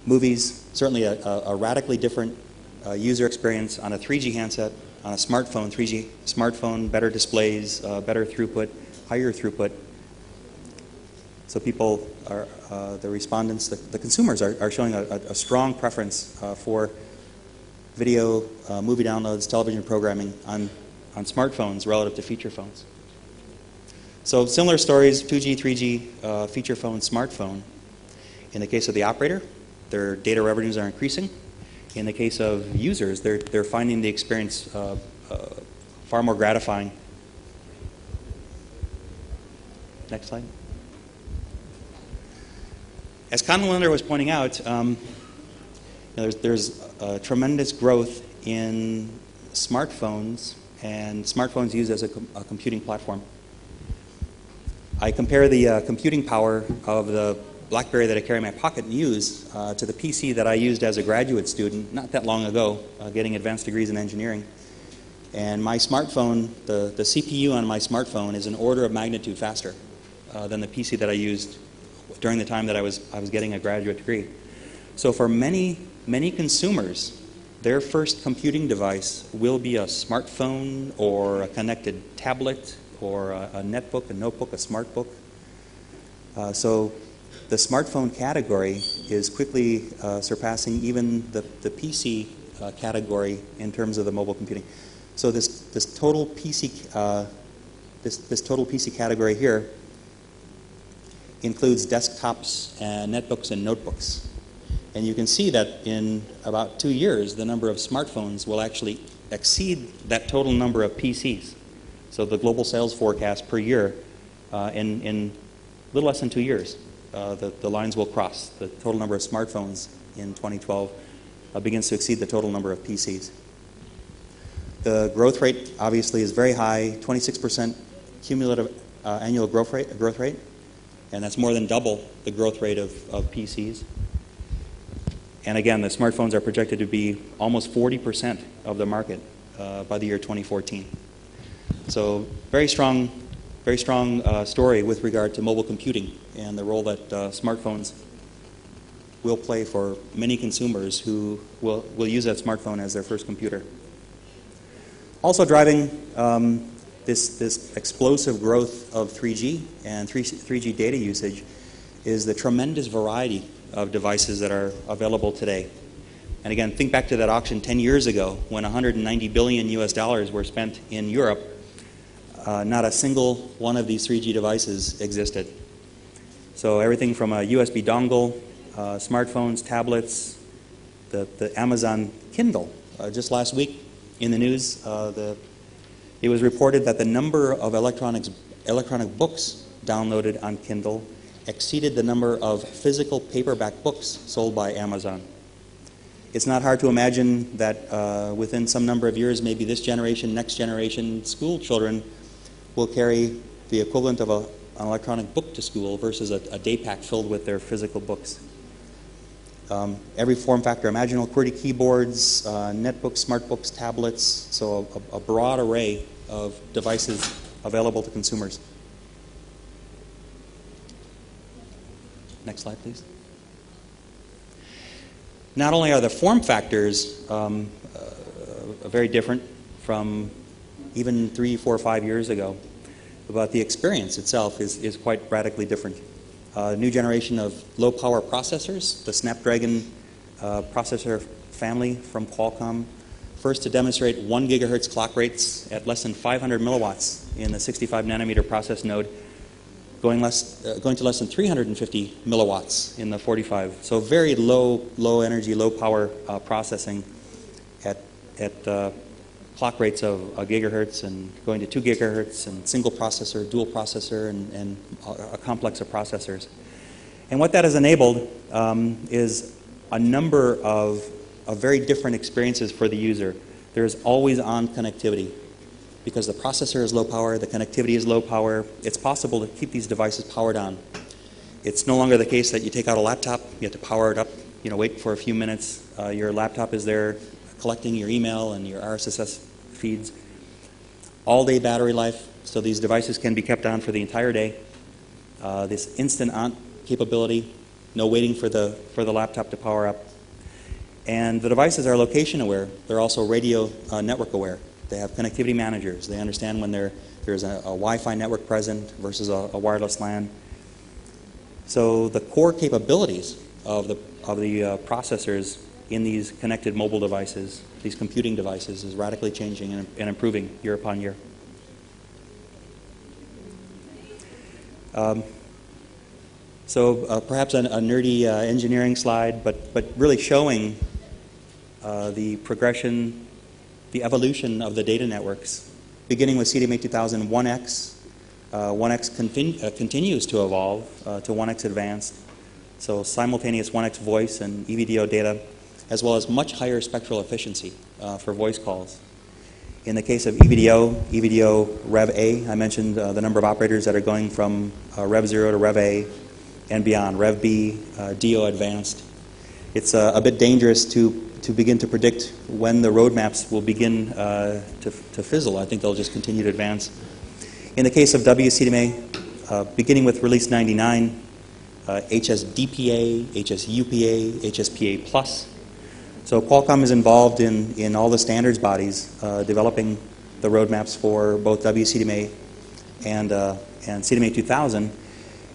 Movies, certainly a radically different user experience on a 3G handset, on a smartphone, 3G smartphone, better displays, better throughput, higher throughput. So people are, the respondents, the consumers are showing a strong preference for video, movie downloads, television programming on smartphones relative to feature phones. So similar stories, 2G, 3G, feature phone, smartphone. In the case of the operator, their data revenues are increasing. In the case of users, they're finding the experience far more gratifying. Next slide. As Conlon Linder was pointing out, there's tremendous growth in smartphones, and smartphones used as a computing platform. I compare the computing power of the BlackBerry that I carry in my pocket and use to the PC that I used as a graduate student not that long ago, getting advanced degrees in engineering. And my smartphone, the CPU on my smartphone is an order of magnitude faster than the PC that I used during the time that I was getting a graduate degree. So for many consumers, their first computing device will be a smartphone or a connected tablet or a netbook, a notebook, a smart book. So the smartphone category is quickly surpassing even the PC category in terms of the mobile computing. So this total PC this total PC category here includes desktops and netbooks and notebooks. And you can see that in about 2 years, the number of smartphones will actually exceed that total number of PCs. So the global sales forecast per year in a little less than 2 years, the lines will cross. The total number of smartphones in 2012 begins to exceed the total number of PCs. The growth rate obviously is very high, 26% cumulative annual growth rate, and that's more than double the growth rate of PCs. And again, the smartphones are projected to be almost 40% of the market by the year 2014. So very strong story with regard to mobile computing and the role that smartphones will play for many consumers who will use that smartphone as their first computer. Also driving this explosive growth of 3G and 3G data usage is the tremendous variety of devices that are available today. And again, think back to that auction 10 years ago when 190 billion US dollars were spent in Europe. Not a single one of these 3G devices existed. So everything from a USB dongle, smartphones, tablets, the Amazon Kindle. Just last week in the news, it was reported that the number of electronic books downloaded on Kindle exceeded the number of physical paperback books sold by Amazon. It's not hard to imagine that within some number of years, maybe this generation, next generation, school children will carry the equivalent of an electronic book to school versus a day pack filled with their physical books. Every form factor imaginable, QWERTY keyboards, netbooks, smart books, tablets, so a broad array of devices available to consumers. Next slide, please. Not only are the form factors very different from even 3, 4, 5 years ago, but the experience itself is quite radically different. New generation of low-power processors, the Snapdragon processor family from Qualcomm, first to demonstrate 1 gigahertz clock rates at less than 500 milliwatts in the 65-nanometer process node, going to less than 350 milliwatts in the 45. So very low energy, low power processing at clock rates of a gigahertz and going to 2 gigahertz and single processor, dual processor, and a complex of processors. And what that has enabled is a number of very different experiences for the user. There's always on connectivity. Because the processor is low power, the connectivity is low power, it's possible to keep these devices powered on. It's no longer the case that you take out a laptop, you have to power it up, wait for a few minutes. Your laptop is there collecting your email and your RSS feeds. All-day battery life, so these devices can be kept on for the entire day. This instant on capability, no waiting for the laptop to power up. And the devices are location aware. They're also radio network aware. They have connectivity managers. They understand when there's a Wi-Fi network present versus a wireless LAN. So the core capabilities of the processors in these connected mobile devices, these computing devices, is radically changing and improving year upon year. So perhaps a nerdy engineering slide, but really showing the progression, the evolution of the data networks, beginning with CDMA 2000 1X. 1X continues to evolve to 1X Advanced, so simultaneous 1X voice and EVDO data, as well as much higher spectral efficiency for voice calls. In the case of EVDO Rev A, I mentioned the number of operators that are going from Rev 0 to Rev A and beyond, Rev B, DO Advanced. It's a bit dangerous to begin to predict when the roadmaps will begin to fizzle. I think they'll just continue to advance. In the case of WCDMA, beginning with release 99, HSDPA, HSUPA, HSPA Plus. So Qualcomm is involved in all the standards bodies developing the roadmaps for both WCDMA and CDMA 2000.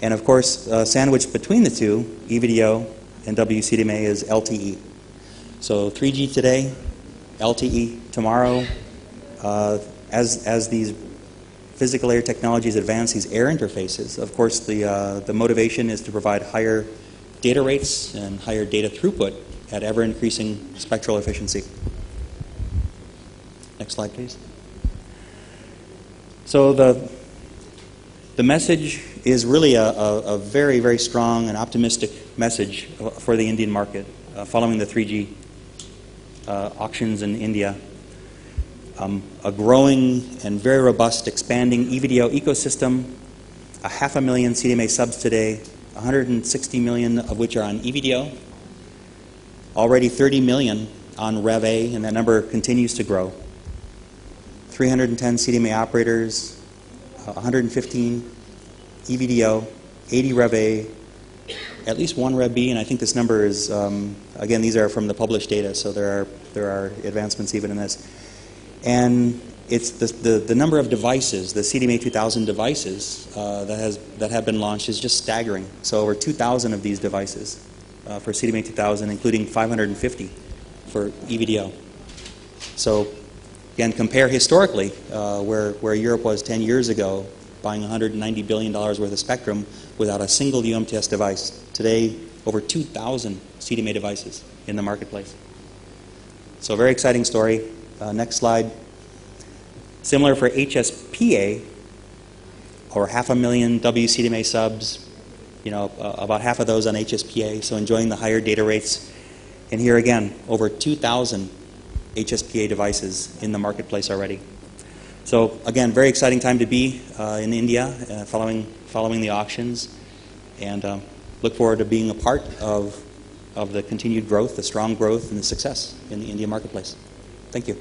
And of course, sandwiched between the two, EVDO and WCDMA, is LTE. So 3G today, LTE tomorrow. As these physical air technologies advance, these air interfaces, of course the motivation is to provide higher data rates and higher data throughput at ever-increasing spectral efficiency. Next slide, please. So the message is really a very, very strong and optimistic message for the Indian market following the 3G auctions in India. A growing and very robust, expanding EVDO ecosystem, 500,000 CDMA subs today, 160 million of which are on EVDO, already 30 million on Rev A, and that number continues to grow. 310 CDMA operators, 115 EVDO, 80 Rev A, at least one Rev B, and I think this number is, again, these are from the published data, so there are advancements even in this. And it's the number of devices, the CDMA 2000 devices that have been launched is just staggering. So over 2,000 of these devices for CDMA 2000, including 550 for EVDO. So again, compare historically where Europe was 10 years ago, buying $190 billion worth of spectrum without a single UMTS device. Today, over 2,000 CDMA devices in the marketplace. So very exciting story. Next slide. Similar for HSPA, over 500,000 WCDMA subs, about half of those on HSPA, so enjoying the higher data rates. And here again, over 2,000 HSPA devices in the marketplace already. So again, very exciting time to be in India, following the auctions, and look forward to being a part of the continued growth, the strong growth, and the success in the India marketplace. Thank you.